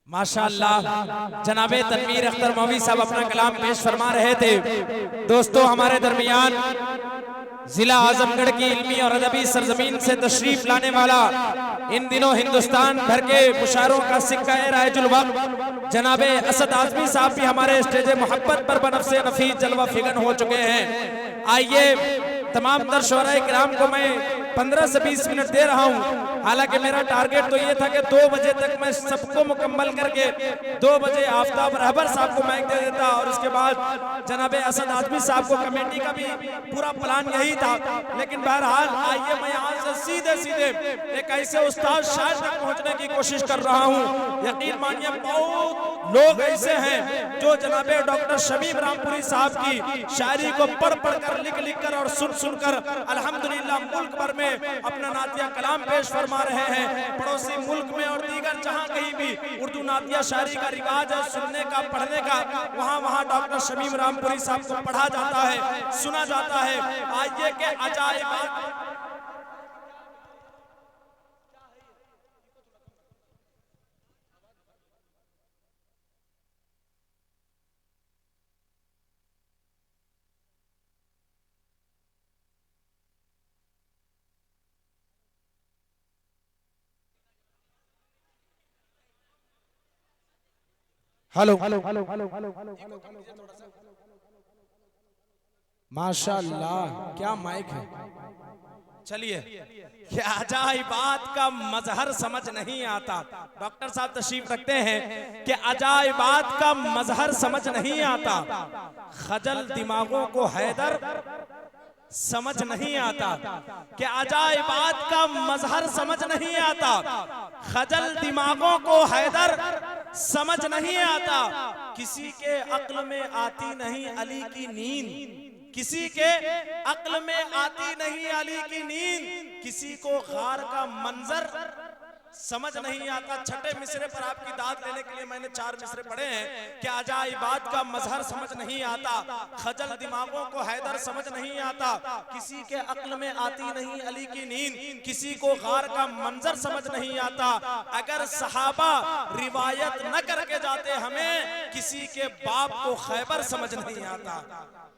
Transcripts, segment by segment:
माशाअल्लाह जनाबे तनवीर अख्तर मौलवी साहब अपना कलाम पेश फरमा रहे थे। दोस्तों हमारे दरमियान जिला आजमगढ़ की इल्मी और अदबी सरजमीन से तशरीफ लाने वाला इन दिनों हिंदुस्तान भर के मुशायरों का सिक्का रायजुल वक्त जनाबे असद आजमी साहब भी हमारे स्टेज मोहब्बत पर बनफ़्से नफीस जलवा फिगन हो चुके हैं। आइए तमाम दर शोराए किराम को मैं 15 से 20 मिनट दे रहा हूं। हालांकि मेरा टारगेट तो ये था कि 2 बजे तक मैं सबको मुकम्मल करके 2 बजे आफ्ताब रहबर साहब को माइक दे देता और उसके बाद जनाबे असद आजमी साहब को कमेटी का भी पूरा प्लान यही था। लेकिन बहरहाल आइए मैं यहाँ से सीधे सीधे एक ऐसे उस्ताद शायर तक पहुँचने की कोशिश कर रहा हूँ। यकीन मानिए बहुत लोग ऐसे हैं जो जनाबे डॉक्टर शमीम रामपुरी साहब की शायरी को पढ़ पढ़ कर लिख कर और सुन सुन कर अल्हम्दुलिल्लाह मुल्क भर में अपना नातिया कलाम पेश फरमा रहे हैं। पड़ोसी मुल्क में और दीगर जहां कहीं भी उर्दू नातिया शायरी का रिवाज है सुनने का पढ़ने का, वहां वहां डॉक्टर शमीम रामपुरी साहब को पढ़ा जाता है, सुना जाता है। आइए के अजायब हेलो माशाअल्लाह क्या माइक है। चलिए क्या अजाइबात का मजहर समझ नहीं आता। डॉक्टर साहब तशरीफ रखते हैं कि अजाइबात का मजहर समझ नहीं आता, खजल दिमागों को हैदर समझ नहीं आता। कि अजाइबात का मजहर समझ नहीं आता, खजल दिमागों को हैदर समझ नहीं आता। किसी के अक्ल में आती नहीं अली की नींद, किसी के अक्ल में आती नहीं अली की नींद, किसी को खार का मंजर समझ नहीं आता। छठे मिसरे पर आपकी दाद लेने के लिए मैंने 4 मिसरे पढ़े हैं कि अजाइबात का मजहर समझ नहीं आता, खजल दिमागों को हैदर समझ नहीं आता। किसी के अक्ल में आती नहीं अली की नींद, किसी को गार का मंजर समझ नहीं आता। अगर सहाबा रिवायत न करके जाते हमें, किसी के बाप को खैबर समझ नहीं आता।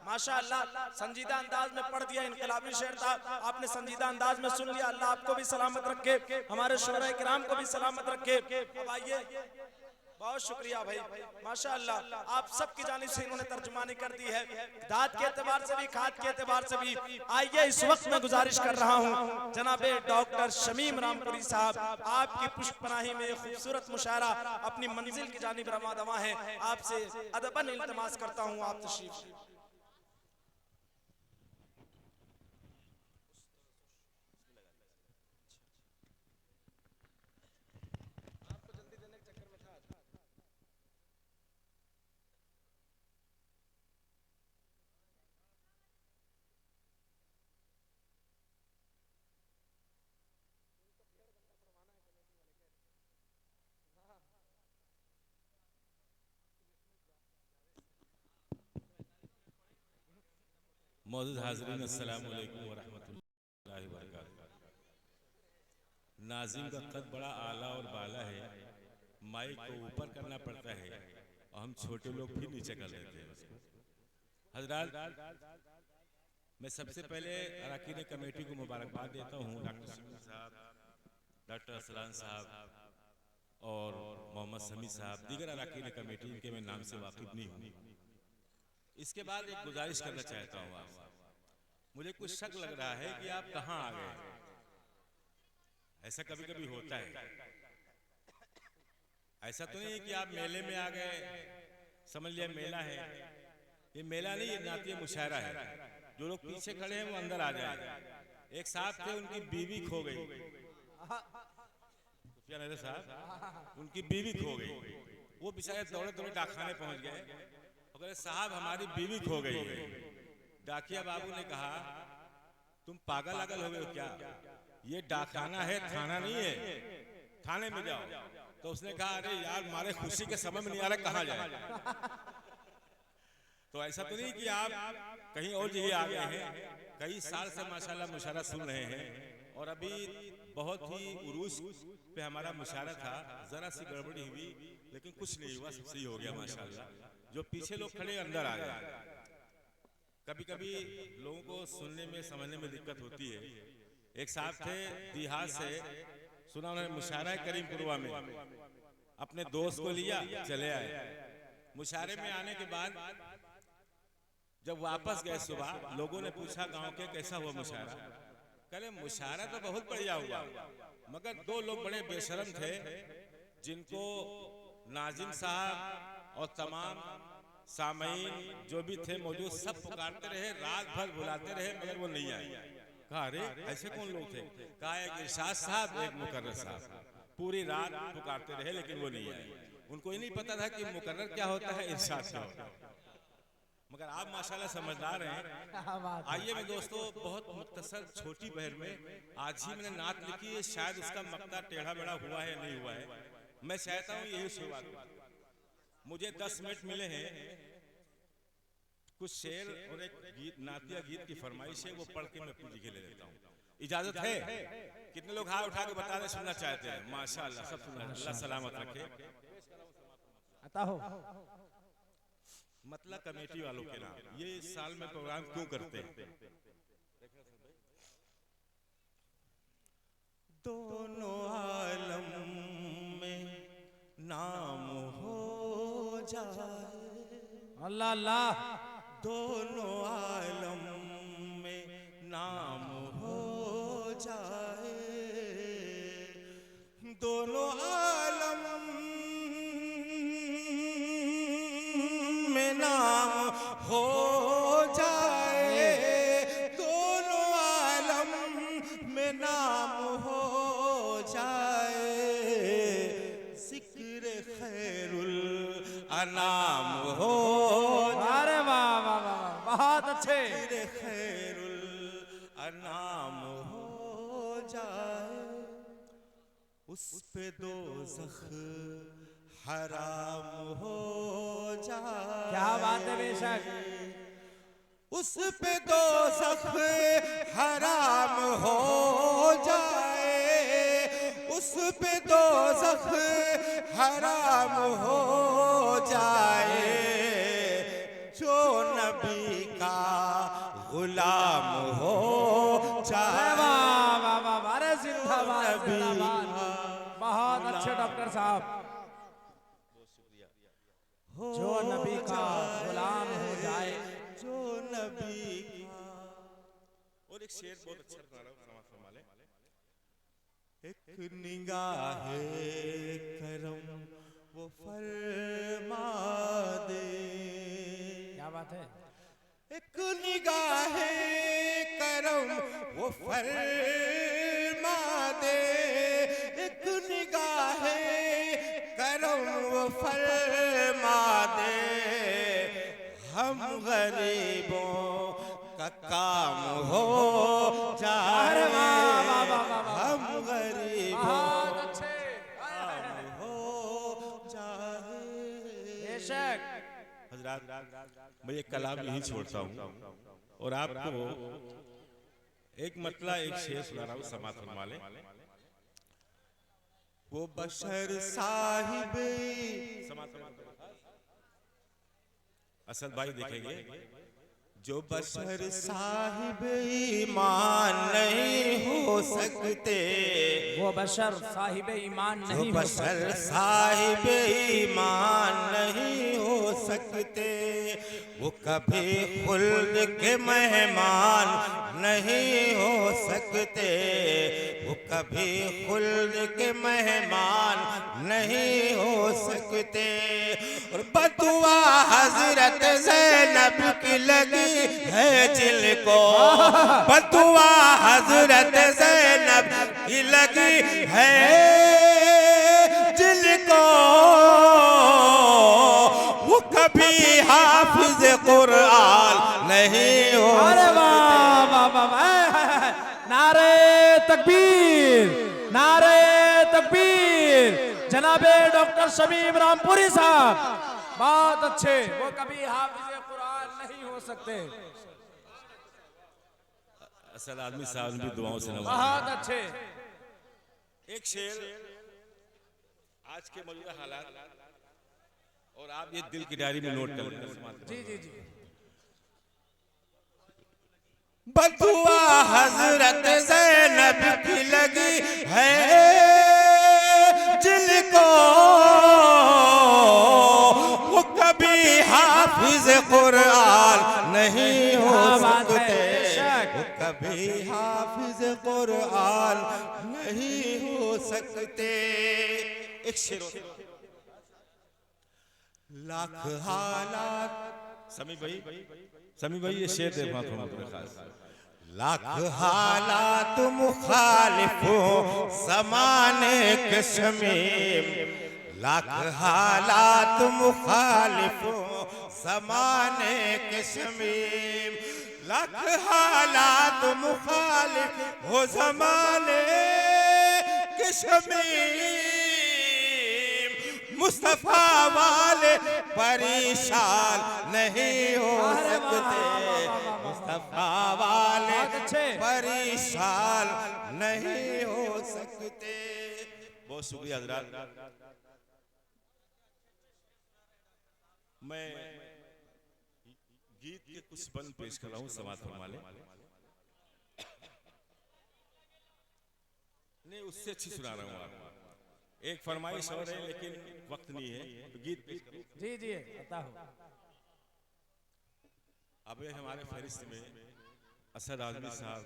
माशाअल्लाह संजीदा अंदाज में पढ़ दिया, इनकलाबी शेर था, आपने संजीदा अंदाज में सुन लिया। अल्लाह आपको भी सलामत रखे, हमारे शोराए किराम को भी सलामत रखे। अब आइए, बहुत शुक्रिया भाई, माशाअल्लाह आप सबकी जानिब से इन्होंने तर्जुमानी कर दी है, दाद के एतबार से भी खाद के एतबार से भी। आइए इस वक्त मैं गुजारिश कर रहा हूँ जनाबे डॉक्टर शमीम रामपुरी साहब, आपकी पुष्पनाही में खूबसूरत मुशायरा अपनी मंजिल की जानिब रवा दवा है। आपसे अदबन इल्तमास करता हूँ आप तशरीफ। मौजूद हाज़रीन अस्सलाम वालेकुम व रहमतुल्लाहि व बरकातुहू। नाज़िम का कद बड़ा आला और बाला है, माइक को ऊपर करना पड़ता है और हम छोटे लोग फिर नीचे कर लेते हैं उसको। हज़रात मैं सबसे पहले अरकान कमेटी को मुबारकबाद देता हूँ, डॉक्टर शमीम साहब, डॉक्टर असलान साहब और मोहम्मद समी साहब, दीगर अरकान कमेटी के मैं नाम से वाकिफ नहीं हूँ। इसके बाद एक गुजारिश करना चाहता हूँ आपसे, मुझे कुछ शक लग रहा है कि आप कहाँ आ गए। ऐसा कभी कभी होता है, ऐसा तो नहीं कि आप मेले में आ गए, समझ लिया मेला है। ये मेला नहीं, ये नातिया मुशायरा है। जो लोग पीछे खड़े हैं वो अंदर आ जाए। एक साहब थे, उनकी बीवी खो गई, साहब उनकी बीवी खो गई। वो बेचारे दौड़े दौड़े डाकखाने पहुंच गए, अगर साहब हमारी बीवी खो गई है। डाकिया बाबू ने कहा तुम पागल अगल हो गए हो क्या, ये डाकखाना है, थाना नहीं है, थाने में जाओ। तो उसने कहा अरे यार हमारे खुशी के समय में नहीं आ रहा, कहाँ जाए। तो ऐसा तो नहीं कि आप कहीं और जगह आ गए हैं, कई साल से माशाल्लाह मुशायरा सुन रहे हैं और अभी बहुत ही उरूस पे हमारा मुशायरा था, जरा सी गड़बड़ी हुई लेकिन कुछ नहीं हुआ, सब सही हो गया माशाल्लाह। जो पीछे लोग खड़े अंदर आ गए। कभी कभी लोगों को सुनने में समझने में दिक्कत होती है। एक साहब थे देहात से, सुना उन्होंने मुशायरा करीमपुरवा में, अपने दोस्त को लिया चले आए। मुशायरे में आने के बाद जब वापस गए सुबह, लोगों ने पूछा गांव के कैसा हुआ मुशायरा। कहे मुशायरा तो बहुत बढ़िया हुआ, मगर दो लोग बड़े बेशरम थे जिनको नाजिम साहब और तमाम सामईन जो भी थे मौजूद सब पुकारते रहे, रात भर बुलाते रहे, मगर वो नहीं आए। कहा अरे ऐसे कौन लोग थे? कहा एक इरशाद साहब, एक मुकर्रर साहब, पूरी रात पुकारते रहे लेकिन वो नहीं आए। उनको ये नहीं पता था कि मुकर्रर क्या होता है, इरशाद क्या होता है। मगर आप माशाल्लाह समझदार हैं। आइए मैं दोस्तों, बहुत मुख्तसर छोटी बहर में आज ही मैंने नात लिखी है, शायद उसका मक्ता टेढ़ा बेढ़ा हुआ है या नहीं हुआ है। मैं चाहता हूँ यही शुरुआत हो। मुझे 10 मिनट मिले हैं, कुछ शेर और एक गीत, नातिया गीत की फरमाइश है, वो पढ़ के मैं पूरी के ले लेता हूँ। इजाजत है? कितने लोग हाथ उठा के बता रहे सुनना चाहते हैं? माशाल्लाह, सब सुना। अल्लाह सलामत रखे। आता हो मतलब कमेटी वालों के नाम, ये इस साल में प्रोग्राम क्यों करते हैं? दोनों आलम में नाम हो जाए, अल्लाह अल्लाह, दोनों आलम में नाम हो जाए, दोनों आलम में नाम हो जाए, दोनों आलम में नाम हो जाए, जिक्र खैरुल अनाम हो जाए। अरे वाह वाह वाह, बहुत अच्छे। जिक्र खैरुल अनाम हो जाए, उस पे दोज़ख हराम हो जाए। क्या बात है, बेशक। उस पे दोज़ख हराम हो जाए, उस पे दोज़ख हराम हो जाए, जो नबी का गुलाम हो जाए। वाह वाह वाह, अरे जिंदाबाद जिंदाबाद, बहुत अच्छे डॉक्टर साहब। जो नबी का गुलाम हो जाए, जो नबी का। और एक शेर बहुत अच्छा बना रहा हूँ, समाज फरमाले। एक निगाहे करम वो फरमा दे। क्या बात है? एक निगाहे करम वो फरमा दे, एक निगाहे करम वो फरमा दे, हम गरीबों का काम हो जाए, हम गरीबों बहुत अच्छे, काम हो जाए। बेशक। हजरात, मैं ये कलाम यही छोड़ता हूँ और आपको एक मतलब एक शेर सुना रहा हूँ, समाज फरमा लें। वो बशर साहिब, असद भाई देखेंगे, जो बशर साहिब ईमान नहीं हो सकते, वो बशर साहिब ईमान नहीं हो बशर सकते, साहिब ईमान नहीं हो सकते, वो कभी खुल्द के मेहमान नहीं हो सकते, वो कभी खुल्द के मेहमान नहीं हो सकते। और बदुआ हजरत ज़ैनब की लगी है जिनको, बदुआ हजरत ज़ैनब की लगी है जिनको, वो कभी हाफिज कुरान नहीं हो। अरे वाह वाह वाह, नारे तकबीर, नारे तकबीर। जनाबे डॉक्टर शमीम रामपुरी साहब, बहुत अच्छे। वो कभी हाफिज कुरान नहीं हो सकते। असल आदमी साहब भी दुआओं से नवाजा। बहुत अच्छे। एक शेर, आज के मौजूदा हालात और आप ये दिल की डायरी में नोट कर लेना। जी जी जी। बदुआ हजरत ज़ैनब की लगी है, जिनको वो कभी हाफिज कुरान नहीं हो सकते, वो कभी हाफिज कुरान नहीं हो सकते। एक शेर लाख हालात, समी भाई ये शेर देखना थोड़ा खास। लाख हालात मुखालिफों ज़माने के शमीम, लाख हालात मुखालिफों ज़माने के शमीम, लाख हालात मुखालिफ हो ज़माने के शमीम, मुस्तफा वाले परेशान नहीं हो सकते, मुस्तफा वाले परेशान नहीं हो सकते। बहुत शुक्रिया हजरात। मैं गीत के कुछ बंद पेश कर रहा हूँ समाज फरमाने। नहीं उससे अच्छी सुना रहा हूँ आपको। एक फरमाइश और है लेकिन वक्त नहीं है तो गीत पेश करूँ। जी जी पता हो। अब हमारे फहरिस्त में असद आजमी साहब,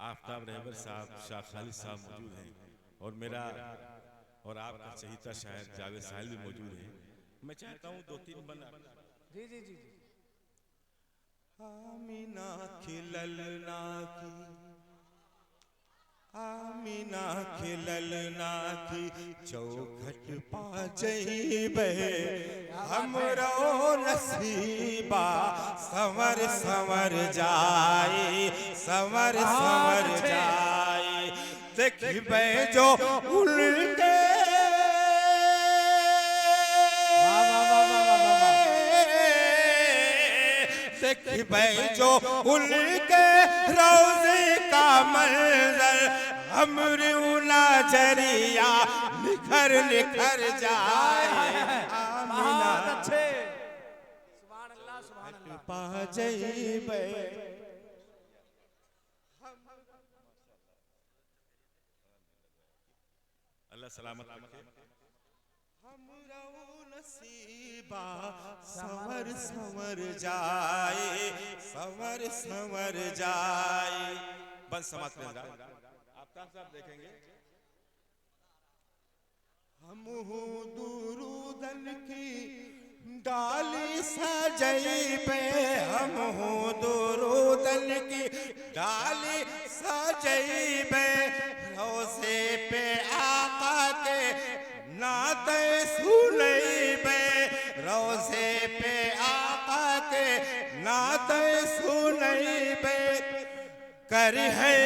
आफ्ताब रहबर साहब, शाह खालिद साहब मौजूद हैं और मेरा और आपका चहीता शायर जावेद साहिल भी मौजूद है। मैं चाहता हूँ 2-3 बंद। जी जी जी। आमीना की ललना की, आमीना की ललना की चौखट पा जइबे, हमरो नसीबा संवर संवर जाए, संवर संवर जाए। देखबे जो उनके देखबे जो उनके रोज़े का मंजर, हमरे नजरिया निखर निखर जाए। बहुत अच्छे। सुभान अल्लाह सुभान अल्लाह। पा जइबे अल्लाह सलामत रखे। हमरो नसीबा संवर संवर जाए, संवर संवर जाए। बस समाप्त कर रहा। आफ्ताब साहब देखेंगे। हम दुरूदन की डाली सजइबे, हम दुरूदन की डाली सजइबे, रोज़े पे आका के नाते सुनइबे, रोज़े पे आका के नाते सुनइबे। कर है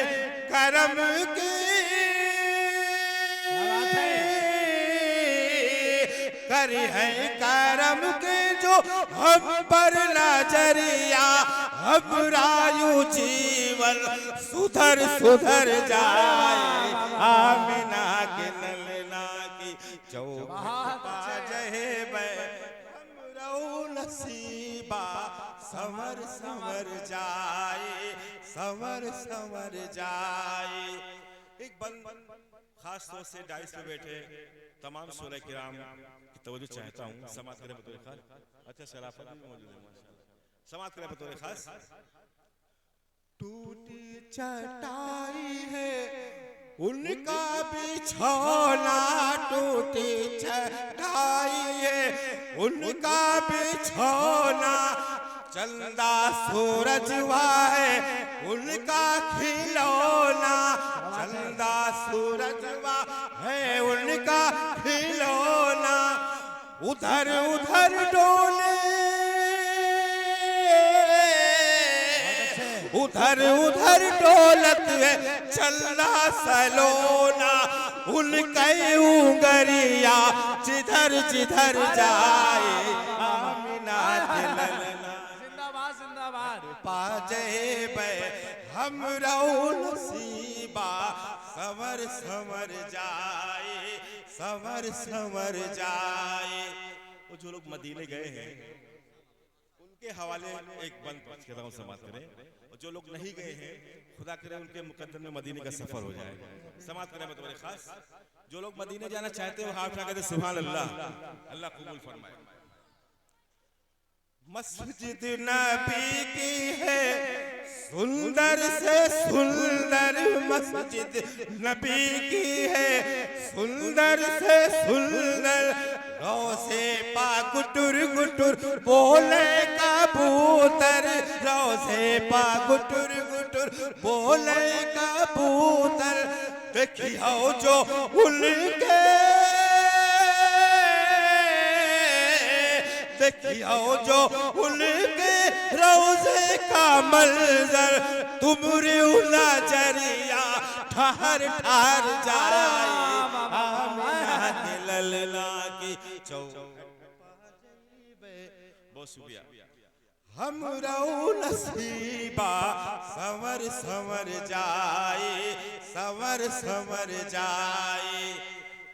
करम की, कर है करम के जो हम पर नजरिया, हमरायु जीवन सुधर सुधर जाए। आमीना के ललना की चौखट पा जइबे, हमरो नसीबा संवर संवर जाए, संवर संवर जाए। एक बंद खास तौर से डाइस पे बैठे तमाम शोरा किराम की तवज्जो चाहता हूँ। समाप्त करें बतौर खास। अच्छा शराफत भी मौजूद है माशाल्लाह। समाप्त करें बतौर खास। टूटी चटाई है उनका बिछौना, टूटी चटाई है उनका बिछौना, चंदा सूरज है उनका खिलौना, चंदा सूरज है उनका खिलौना। उधर उधर डोले, उधर उधर डोलत है चलना सलोना, उनके उंगरिया जिधर जिधर जाए। आमीना के ललना जिंदाबाद जिंदाबाद। पा जइबे, हमरो नसीबा संवर संवर जाए, संवर संवर जाए। जो लोग मदीने गए हैं उनके हवाले एक बंद के दाव समाप्त करें, और जो लोग नहीं गए हैं खुदा करे उनके मुकद्दर में मदीने का सफर हो जाए। समाप्त करें बतौर खास जो लोग मदीने जाना चाहते हो हाथ उठा के सुभान अल्लाह, अल्लाह कबूल फरमाए। मस्जिद नबी की है सुंदर से सुंदर, मस्जिद नबी की है सुंदर से सुंदर, रोज़े पा गुटुर गुटुर बोले कबूतर, रोज़े पा गुटुर गुटुर बोले कबूतर, देखियो जो उनके देखियो जो उनके रोज़े का मंजर, तुम्हारी नजरिया ठहर ठहर जाए, आमिना के ललना की बहुत शुक्रिया। हम रऊ नसीबा संवर संवर जाए, संवर संवर जाए।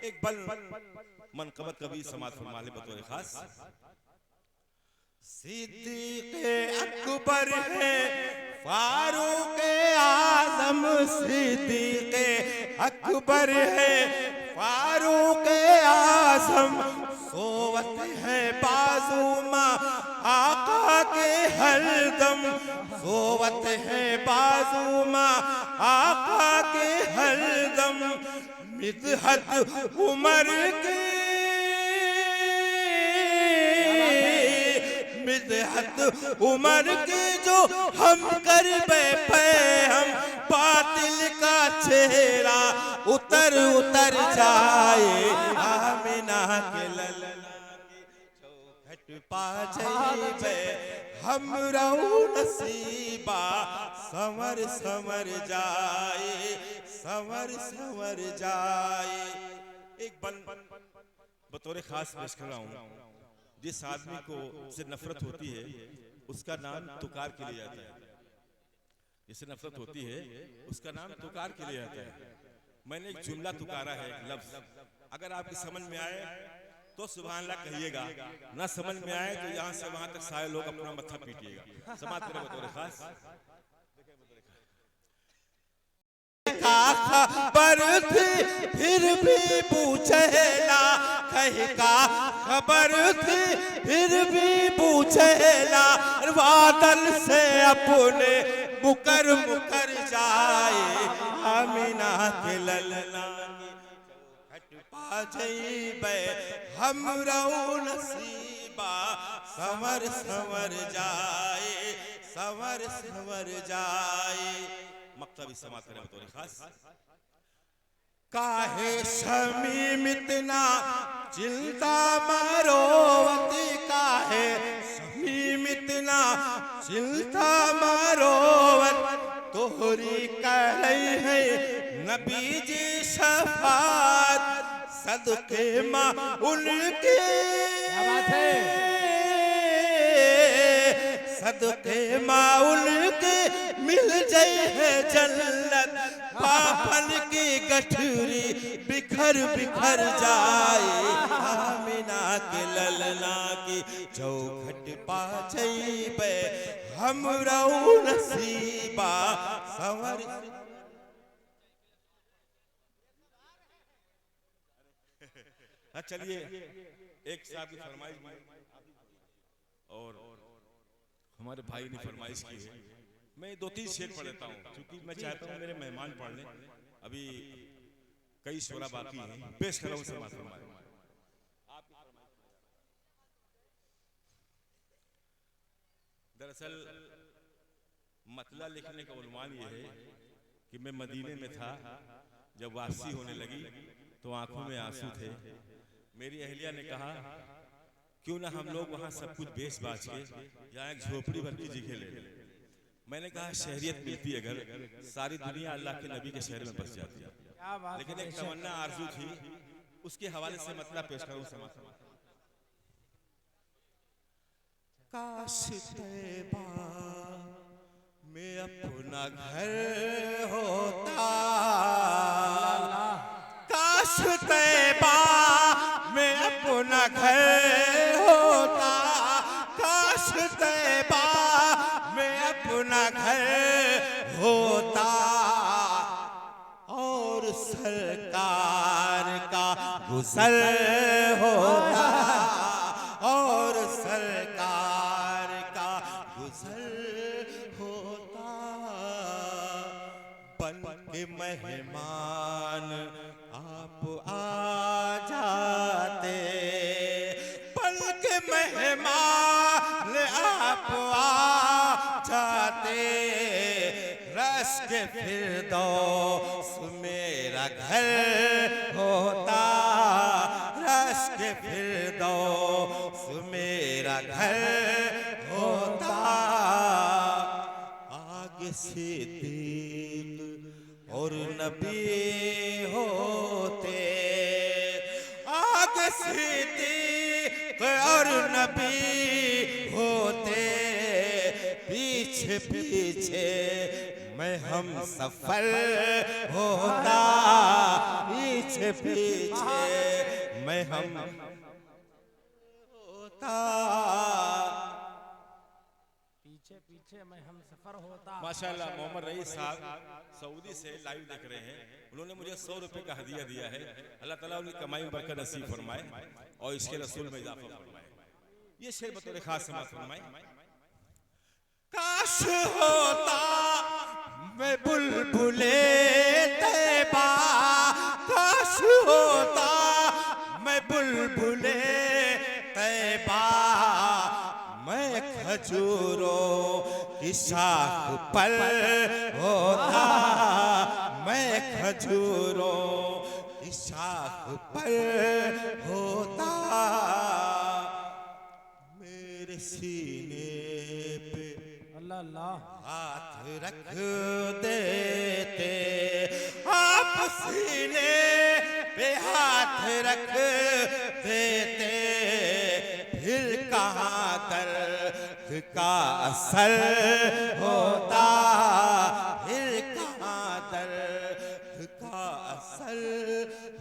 एक बल मनकबत कभी समाज फरमा ले बतौर खास। सिद्दीक़ अकबर है फारूक आज़म, सिद्दीक़ अकबर है फारूक आज़म, सोवत है बाजूमा आका के हरदम, सोवत है बाजूमा आका के हरदम, मिदहत उमर की मिदहत उमर की जो हम कर पे हम, बातिल का चेहरा उतर उतर जाए, आमिना के ललना की चौखट पा जाइबे, हम रऊ नसीबा संवर संवर जाए, संवर संवर जाए। एक बन बतौर खास पेश कर रहा हूँ। जिस आदमी को से नफरत होती है उसका नाम तुकार के लिए आता है, जिससे नफरत होती है उसका नाम तुकार के लिए आता है। मैंने एक जुमला तुकारा है, एक लफ्ज, अगर आपकी समझ में आए तो सुभान अल्लाह कहिएगा, ना समझ में आए तो यहाँ से वहां तक सारे लोग अपना मत्था पीटिएगा। समाप्त करें बतौर खास। खबर थी फिर भी पूछेला, कहीं का खबर थी फिर भी पूछेला, बादल से अपने मुकर मुकर जाए, आमिना के ललना की पा जाइबे, हम रऊ नसीबा संवर संवर जाए, संवर संवर जाए। मक्तब समाप्त करें बतौर खास। काहे शमीम इतना चिंता मरोवती, काहे शमीम इतना चिंता मरोवत, तोहरी कह रही है नबी जी शफात, सदके माँ उनके सदके माँ उनके मिल जाए है जन्नत, पापन की गठरी बिखर बिखर जाए, आमिना के ललना की चौखट पा जाइबे, हम रऊ नसीबा संवर। चलिए एक साहब की फरमाइश और हमारे भाई ने फरमाइश की है, मैं 2-3 शेर पढ़ लेता हूँ क्योंकि मैं चाहता हूँ मेरे मेहमान पढ़ लें, अभी कई शोरा बाकी हैं। पेश कर रहा हूँ समाज फरमाए। दरअसल मतला लिखने का उन्वान ये है कि मैं मदीने में था, जब वापसी होने लगी तो आंखों में आंसू थे। मेरी अहलिया ने कहा क्यों ना हम लोग वहाँ सब कुछ बेच बाच के यहाँ एक झोपड़ी भर की जगह ले लें। मैंने कहा शहरियत मिलती है अगर, सारी दुनिया अल्लाह के नबी के शहर में बस जाती है, लेकिन एक तमन्ना आरजू थी, उसके हवाले से मतलब पेश करूँ समाज। काश तैबा में अपना घर होता, काश तैबा में अपना घर गुजर होता और सरकार का गुजर होता। बन के मेहमान आप आ जाते, बन के मेहमान आप आ जाते। रस के फिरदौस मेरा घर होता, रस के फिरदौस मेरा घर होता। आगे सिद्दीक और नबी होते, आगे सिद्दीक और नबी होते। पीछे पीछे मैं हम सफर होता, पीछे पीछे मैं हम होता। पीछे पीछे मैं हम सफर होता। माशाल्लाह मोहम्मद रईस साहब सऊदी से लाइव देख रहे हैं। उन्होंने मुझे 100 रुपए का हदिया दिया है। अल्लाह ताला उनकी कमाई में बरकत नसीब फरमाए और इसके रसूल में इजाफा फरमाए। ये शेर बतौर खास समाअत फरमाए। काश होता मैं बुलबुले तैबा, काश होता मैं बुलबुले तैबा। मैं खजूरों की शाख पर होता, मैं खजूरों की शाख पर होता। मेरे सीने पे अल्लाह अल्लाह हाथ रख देते आप, सीने पे हाथ रख देते। फिर कहाँ दर्द का असर होता, फिर कहाँ दर्द का असर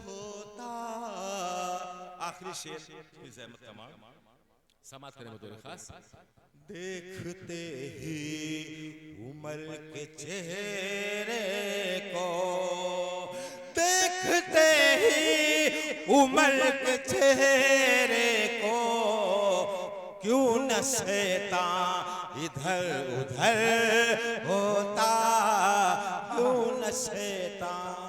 होता। आखिरी शेर फिर ज़हमत तमाम समाअत करें बतौर खास। देखते ही उम्र के चेहरे को, देखते ही उम्र के चेहरे को। क्यों न शैतान इधर उधर होता, क्यों न शैतान